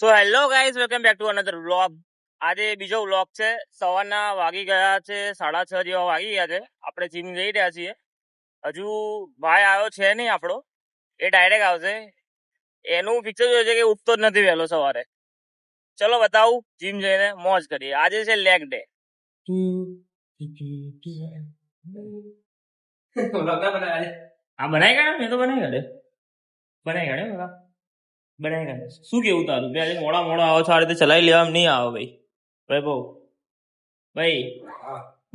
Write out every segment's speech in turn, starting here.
So hello guys, welcome back to another vlog. આજે બીજો vlog છે. સવારના વાગી ગયા છે 6:30 જેવા વાગી ગયા છે. આપણે જીમ જઈ રહ્યા છીએ. હજુ ભાઈ આવ્યો છે નહીં આપણો, એ ડાયરેક્ટ આવશે. એનું ફિક્સ જ હોય છે કે ઉઠતો જ નથી વહેલો સવારે. ચલો બતાવું, જીમ જઈને મોજ કરીએ. આજે છે લેગ ડે. હા બનાવી કાઢે, મેં તો બનાવી કાઢે બધા બનાવી કાઢે. શું કેવું તારું? બે આજે મોડા આવો છો, આ રીતે ચલાવી લેવા નહીં આવો ભાઈ. ભાઈ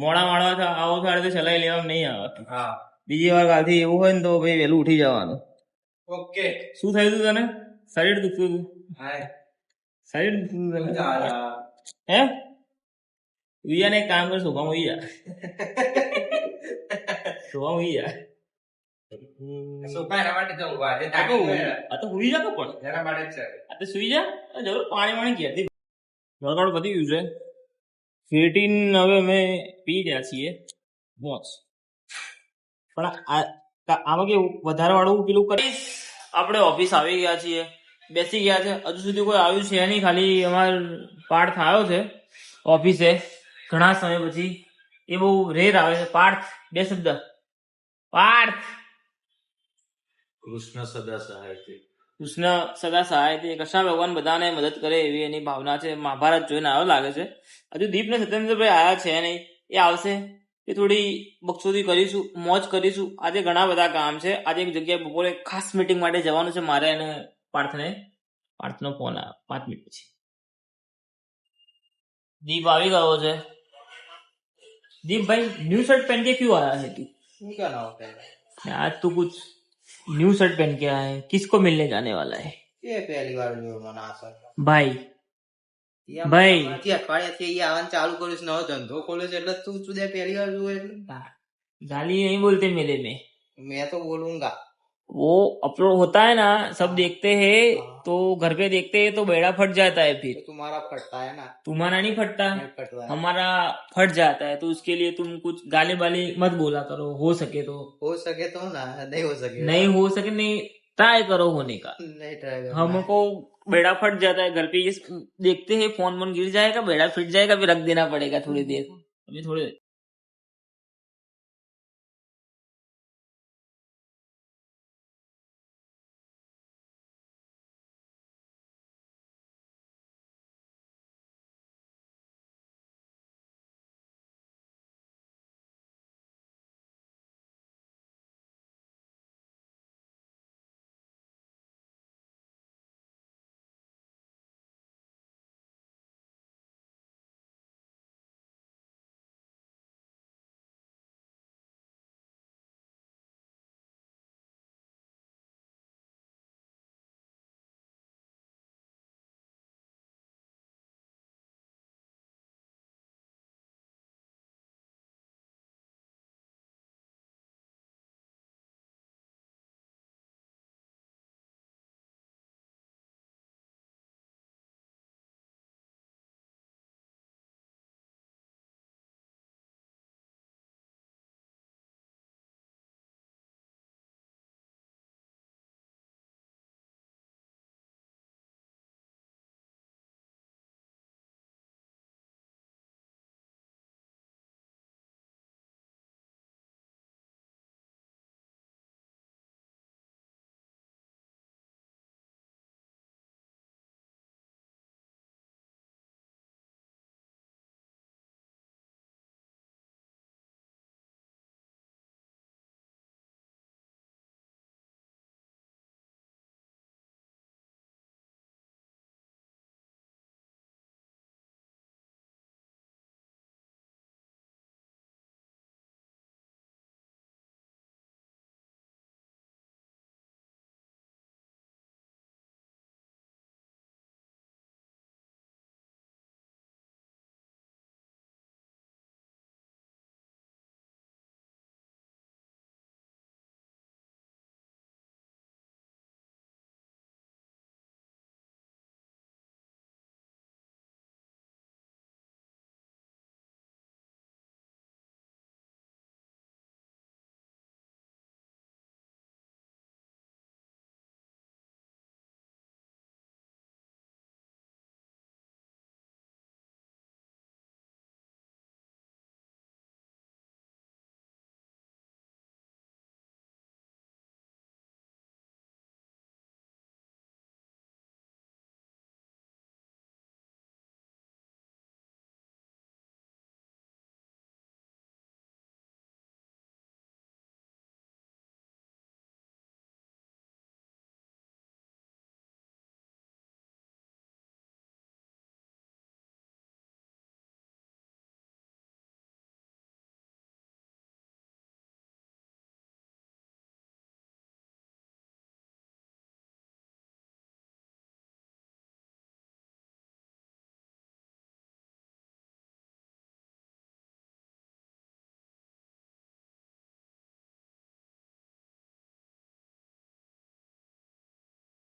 મોડા આવો છો, આ રીતે ચલાવી લેવા નહીં આવે. બીજી વાર કાલથી એવું હોય ને તો ભાઈ વહેલું ઉઠી જવાનું. ઓકે. શું થયું તું તને? શરીર દુખતું હતું? શરીર દુખતું હે? વિયાને એક કામ કર, સોફામાં ઉઈ જા. સોફામાં ઉઈ જા. પાણી ઘેરથી પતી ગયું છે. ક્રિએટિન હવે અમે પી રહ્યા છીએ મોજ. પણ આમાં કેવું વધારે વાળું પેલું કરીશ. આપણે ઓફિસ આવી ગયા છીએ, બેસી ગયા છે. હજુ સુધી કોઈ આવ્યું છે નહીં. ખાલી અમાર પાર્થ આવ્યો છે ઓફિસે ઘણા સમય પછી. એ બહુ રેર આવે છે. પાર્થ, બે શબ્દ. પાર્થ. કૃષ્ણ સદા સહાય છે. કૃષ્ણ ભગવાન બધાને મદદ કરે એવી એની ભાવના છે. મહાભારત જોઈને આવ્યો લાગે છે. હજુ દીપ ને સત્યેન્દ્રભાઈ આવ્યા છે નહીં. એ આવશે, એ થોડી બકચોદી કરીશું, મોજ કરીશું. આજે ઘણા બધા કામ છે. આજે એક જગ્યાએ બપોરે ખાસ મીટિંગ માટે જવાનું છે મારે અને પાર્થનો ફોન આવ્યો 5 મિનિટ પછી. દીપ આવી ગયો છે. दीप भाई न्यू शर्ट पहन के क्यों आया है तू? क्या नाम है आज तू कुछ न्यू शर्ट पहन के आया है. किसको मिलने जाने वाला है? ये पहली बार जो मना सर भाई ભાઈ અઠવાડિયાથી આવવાનું ચાલુ કર્યું છે, નવો ધંધો ખોલ્યો છે એટલે તું સુધે પહેલી વાર જોવે એટલે गाली नहीं बोलते मेले में. मैं तो बोलूंगा. वो अपलोड होता है ना, सब देखते हैं तो घर पे देखते हैं तो बेड़ा फट जाता है. फिर तुम्हारा फटता है ना. तुम्हारा नहीं फटता, हमारा फट जाता है. तो उसके लिए तुम कुछ गाली बाली मत बोला करो. हो सके तो ना, नहीं हो सके नहीं ट्राई करो होने का. नहीं ट्राई. हमको बेड़ा फट जाता है घर पे, ये देखते हैं फोन गिर जाएगा, बेड़ा फिट जाएगा, फिर रख देना पड़ेगा थोड़ी देर. अभी थोड़े